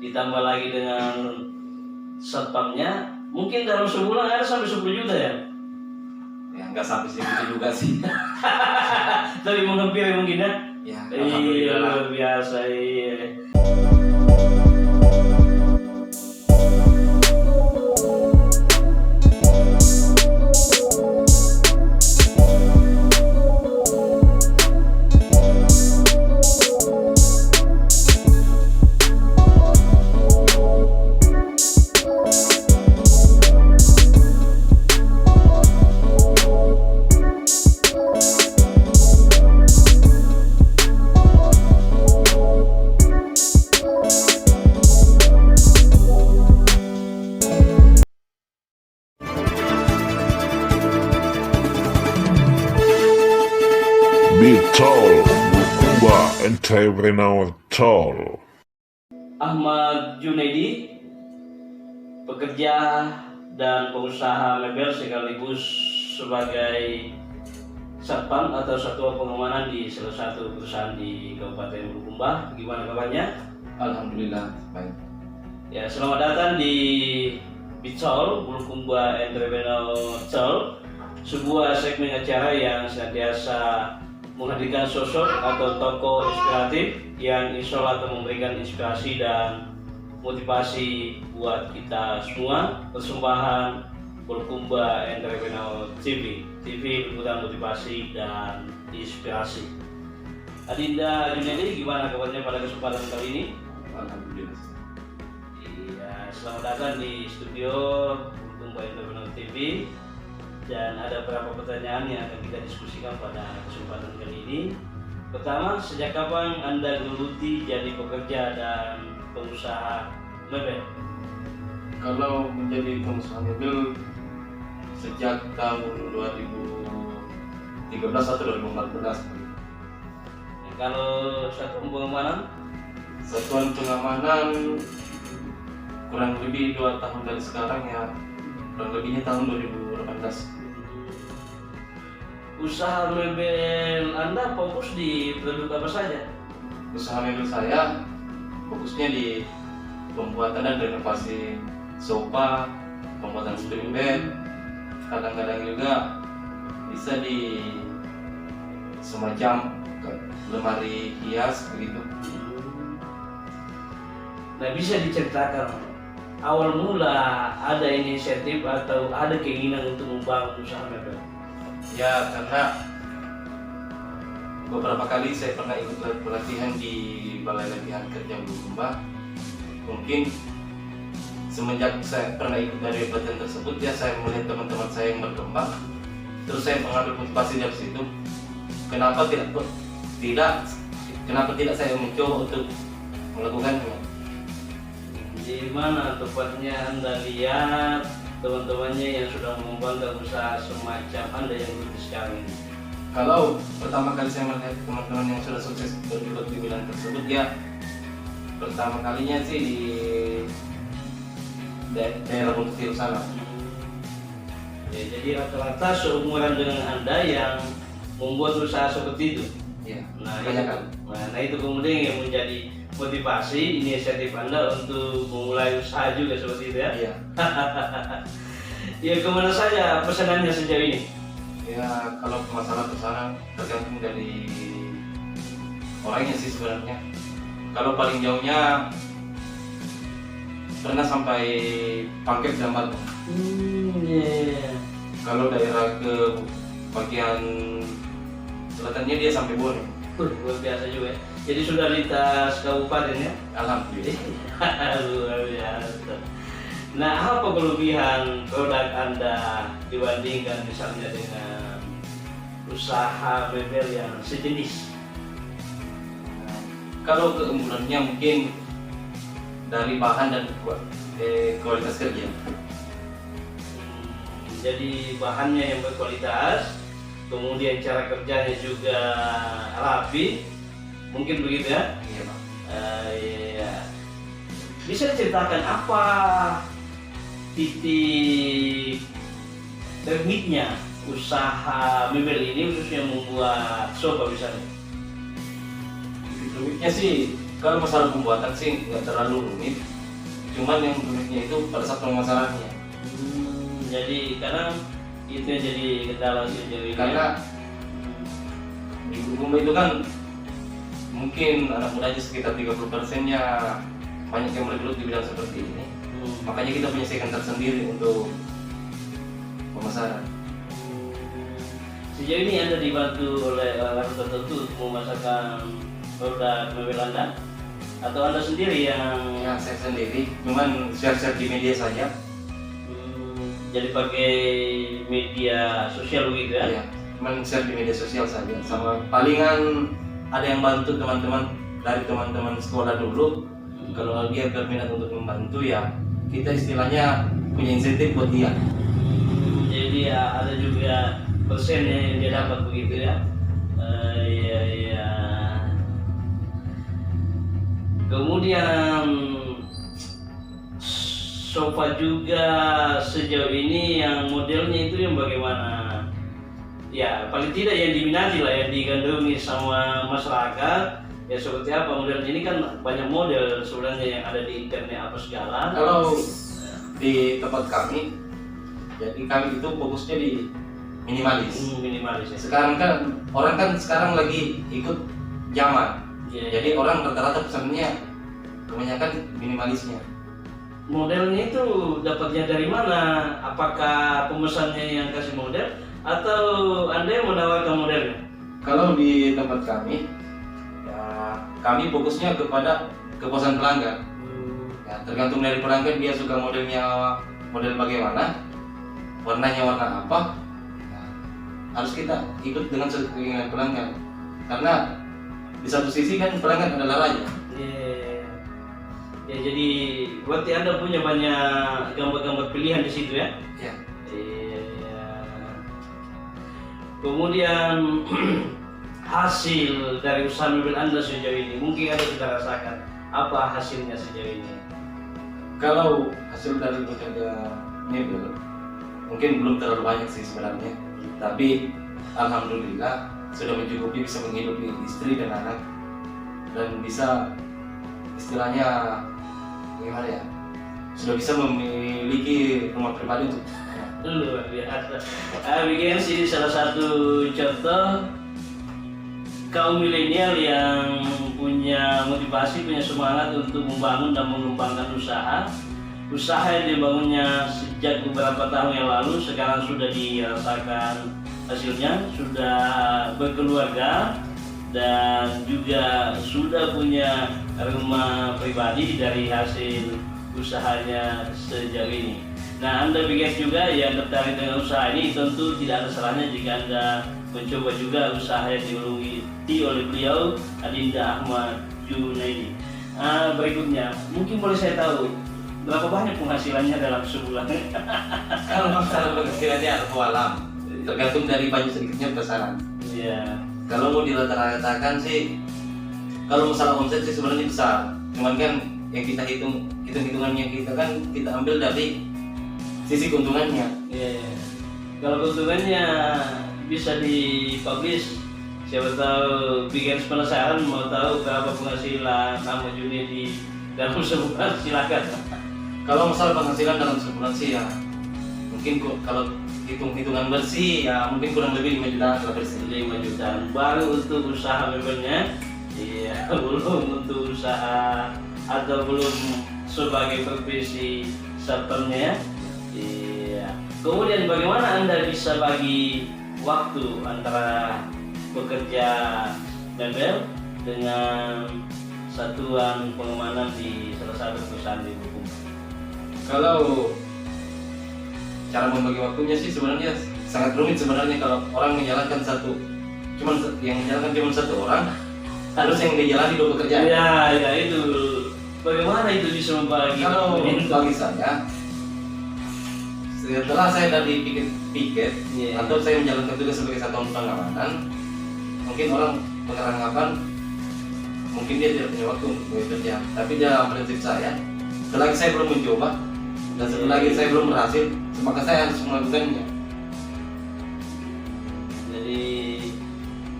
ditambah lagi dengan satpamnya, mungkin dalam sebulan ada sampai 10 juta ya? Ya nggak sampai segitu juga sih. Tapi menghampiri mungkin ya? Ya Iya, alhamdulillah. luar biasa. Iya. Be tall, Bukumba Entrepreneur Tall. Ahmad Junaidi, pekerja dan pengusaha mebel sekaligus sebagai satpam atau satuan pengamanan di salah satu perusahaan di Kabupaten Bulukumba. Gimana kabarnya? Alhamdulillah baik. Ya, selamat datang di Bicol, Bulukumba Entrepreneur Tall, sebuah segmen acara yang senantiasa menghadirkan sosok atau tokoh inspiratif yang insya Allah akan memberikan inspirasi dan motivasi buat kita semua. Persembahan Bulukumba Entrepreneur TV berguna motivasi dan inspirasi. Adinda Junaidi, gimana kabarnya pada kesempatan kali ini? Alhamdulillah. Iya, selamat datang di studio Bulukumba Entrepreneur TV. Dan ada beberapa pertanyaan yang akan kita diskusikan pada kesempatan kali ini. Pertama, sejak kapan Anda geluti jadi pekerja dan pengusaha mebel? Kalau menjadi pengusaha mobil sejak tahun 2013 atau 2014. Kalau satuan pengamanan, Satuan pengamanan kurang lebih 2 tahun dari sekarang ya, kurang lebihnya tahun 2018. usaha mebel Anda fokus di produk apa saja? Usaha mebel saya fokusnya di pembuatan dan renovasi sofa, pembuatan sleeping bed, kadang-kadang juga bisa di semacam lemari hias begitu. Nah, bisa diceritakan awal mula ada inisiatif atau ada keinginan untuk membangun usaha mebel? Ya karena beberapa kali saya pernah ikut pelatihan di Balai Latihan Kerja Bulukumba. Mungkin semenjak saya pernah ikut dari pelatihan tersebut ya, saya melihat teman-teman saya yang berkembang. Terus saya mengambil motivasi dari situ. Kenapa tidak saya mencoba untuk melakukannya? Di mana tepatnya Anda lihat teman-temannya yang sudah mengembangkan usaha semacam Anda yang begitu sekarang ini? Kalau pertama kali saya melihat teman-teman yang sudah sukses bergelut di bidang tersebut ya, pertama kalinya sih di daerah Bukit sana. Ya, jadi rata-rata seumuran dengan Anda yang membuat usaha seperti itu. Iya, Nah, banyak kan. nah itu kemudian yang menjadi motivasi inisiatif Anda untuk memulai usaha juga seperti itu ya. Iya. Ya, kemana saja pesanannya sejauh ini? Ya kalau masalah pesanan tergantung dari orangnya sih sebenarnya. Kalau paling jauhnya pernah sampai Pangkep Jamal. Yeah. Kalau daerah ke bagian selatannya dia sampai Bone. Luar biasa juga ya. Jadi sudah lintas kabupaten ya? Alhamdulillah. Luar biasa. Nah, apa kelebihan produk Anda dibandingkan misalnya dengan usaha mebel yang sejenis? Kalau keunggulannya mungkin dari bahan dan kualitas kerja. Jadi bahannya yang berkualitas, kemudian cara kerjanya juga rapi, mungkin begitu ya? Iya Pak. Iya. Bisa diceritakan apa titik tekniknya usaha mebel ini, khususnya membuat sofa misalnya? Titik uniknya sih Kalau masalah pembuatan sih nggak terlalu rumit, cuman yang rumitnya itu pada saat pemasarannya. Jadi karena itu yang jadi kendala sejauh ini. Karena di Bulukumba itu kan mungkin anak mudanya sekitar 30%-nya banyak yang bergelut di bidang seperti ini. Makanya kita punya second tersendiri untuk pemasaran. Sejauh ini Anda dibantu oleh orang tertentu untuk memasarkan produk mebel Anda? Atau Anda sendiri yang Ya saya sendiri, cuman share-share di media saja. jadi pakai media sosial begitu ya? Ya, cuman share di media sosial saja. Sama palingan ada yang bantu teman-teman dari teman-teman sekolah dulu. Kalau dia berminat untuk membantu ya kita istilahnya punya insentif buat dia. Jadi ya, ada juga persennya yang dia dapat begitu ya? Iya iya. Kemudian sofa juga sejauh ini yang modelnya itu yang bagaimana? Ya paling tidak yang diminati lah, yang digandrungi sama masyarakat. Ya seperti apa modelnya, ini kan banyak model sebenarnya yang ada di internet apa segala. Kalau di tempat kami, jadi kami itu fokusnya di minimalis. Minimalis ya. Sekarang kan orang kan sekarang lagi ikut zaman. Ya, Jadi orang rata-rata pesannya kebanyakan minimalisnya. modelnya itu dapatnya dari mana? Apakah pemesannya yang kasih model atau Anda yang menawarkan modelnya? Kalau di tempat kami, ya kami fokusnya kepada kepuasan pelanggan. Ya, tergantung dari pelanggan dia suka modelnya model bagaimana, warnanya warna apa. Nah, harus kita ikut dengan keinginan pelanggan. Karena di satu sisi kan pelanggan adalah raja. Ya jadi berarti Anda punya banyak gambar-gambar pilihan di situ ya? Ya. Iya. Kemudian hasil dari usaha mebel Anda sejauh ini mungkin Anda sudah rasakan. Apa hasilnya sejauh ini? Kalau hasil dari bekerja mebel mungkin belum terlalu banyak sih sebenarnya, tapi alhamdulillah sudah mencukupi bisa menghidupi istri dan anak dan bisa istilahnya gimana ya, sudah bisa memiliki rumah pribadi untuk Luar biasa. Begini sih salah satu contoh kaum milenial yang punya motivasi, punya semangat untuk membangun dan mengembangkan usaha yang dibangunnya sejak beberapa tahun yang lalu sekarang sudah dirasakan hasilnya, sudah berkeluarga dan juga sudah punya rumah pribadi dari hasil usahanya sejauh ini. Nah, Anda pikir juga yang tertarik dengan usaha ini tentu tidak ada salahnya jika Anda mencoba juga usaha yang digeluti oleh beliau Adinda Ahmad Junaidi. Berikutnya, mungkin boleh saya tahu berapa banyak penghasilannya dalam sebulan? kalau masalah penghasilannya alam tergantung dari banyak sedikitnya pesanan. Iya. Kalau mau dirata-ratakan sih, kalau masalah omset sih sebenarnya besar. Cuman kan yang kita hitung-hitungannya kita kan kita ambil dari sisi keuntungannya. Iya. Kalau keuntungannya bisa dipublish, siapa tahu bikin penasaran mau tahu berapa penghasilan Ahmad Junaidi dalam sebulan, silakan. Kalau masalah penghasilan dalam sebulan sih ya mungkin kalau hitung-hitungan bersih ya mungkin kurang lebih 5 juta kalau bersih. 5 jutaan baru untuk usaha mebelnya. Iya, belum untuk usaha atau belum sebagai profesi servernya. Iya. Kemudian bagaimana Anda bisa bagi waktu antara bekerja mebel dengan satuan pengamanan di salah satu perusahaan di Bulukumba? Kalau cara membagi waktunya sih sebenarnya sangat rumit sebenarnya kalau orang menjalankan yang menjalankan cuma satu orang, terus yang dijalani 2 pekerjaan. Ya itu. Bagaimana itu bisa membagi? Kalau bagi saya, setelah saya dari piket atau saya menjalankan tugas sebagai satuan pengamanan, mungkin orang beranggapan mungkin dia tidak punya waktu untuk bekerja. Tapi dalam prinsip saya, selagi saya belum mencoba dan selagi saya belum berhasil, maka saya harus melakukannya. Jadi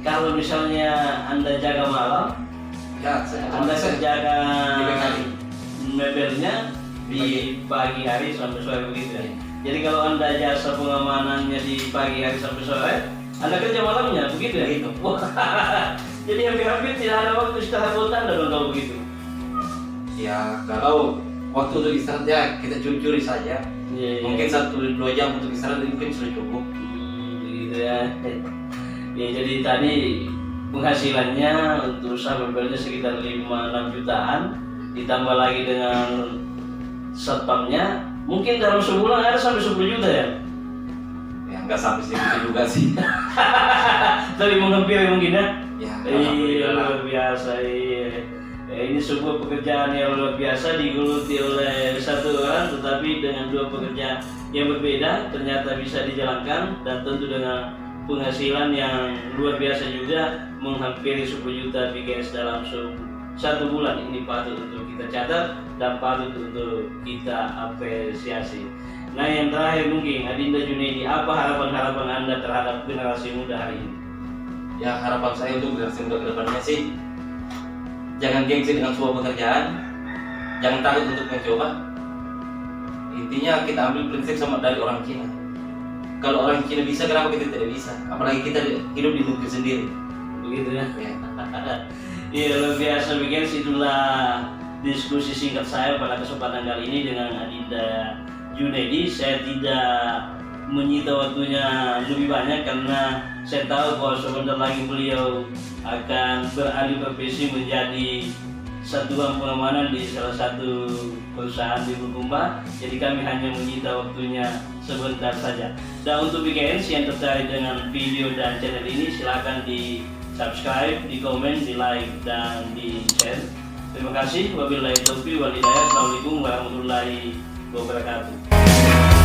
kalau misalnya Anda jaga malam, Ya, saya Anda kerjakan di PKI. mebelnya di pagi hari sampai sore begitu ya. Jadi kalau Anda jasa pengamanannya di pagi hari sampai sore, Anda kerja malamnya begitu ya? Begitu. Wah, jadi hampir-hampir tidak ada waktu istirahat buat Anda dong kalau begitu. Ya, kalau waktu untuk istirahat ya kita curi-curi saja. Iya, iya. Mungkin 1-2 jam untuk istirahat mungkin sudah cukup. Gitu ya. Ya jadi tadi penghasilannya untuk usaha mebelnya sekitar 5-6 jutaan, ditambah lagi dengan satpamnya, mungkin dalam sebulan ada sampai 10 juta ya. Ya, nggak sampai segitu juga sih. Tapi menghampiri mungkin ya. Ya, Iya, alhamdulillah. luar biasa. Iya. Ini sebuah pekerjaan yang luar biasa digeluti oleh satu orang, tetapi dengan 2 pekerjaan yang berbeda ternyata bisa dijalankan, dan tentu dengan penghasilan yang luar biasa juga, menghampiri 10 juta BGS dalam 1 bulan. Ini patut untuk kita catat dan patut untuk kita apresiasi. Nah, yang terakhir mungkin Adinda Junaidi, apa harapan-harapan Anda terhadap generasi muda hari ini? Ya, harapan saya untuk generasi muda ke depannya sih, jangan gengsi dengan sebuah pekerjaan, jangan takut untuk mencoba. Intinya kita ambil prinsip sama dari orang Cina. Kalau orang Cina bisa, kenapa kita tidak bisa? Apalagi kita hidup di negeri sendiri. Begitu ya. Ya. Iya, luar biasa. Begini itulah diskusi singkat saya pada kesempatan kali ini dengan Adinda Junaidi. Saya tidak menyita waktunya lebih banyak karena saya tahu bahwa sebentar lagi beliau akan beralih profesi menjadi satuan pengamanan di salah satu perusahaan di Bulukumba. Jadi kami hanya menyita waktunya sebentar saja. Dan untuk BGN yang tertarik dengan video dan channel ini, silakan di subscribe, di komen, di like, dan di share. Terima kasih. Wabillahi taufiq wal hidayah. Assalamualaikum warahmatullahi wabarakatuh.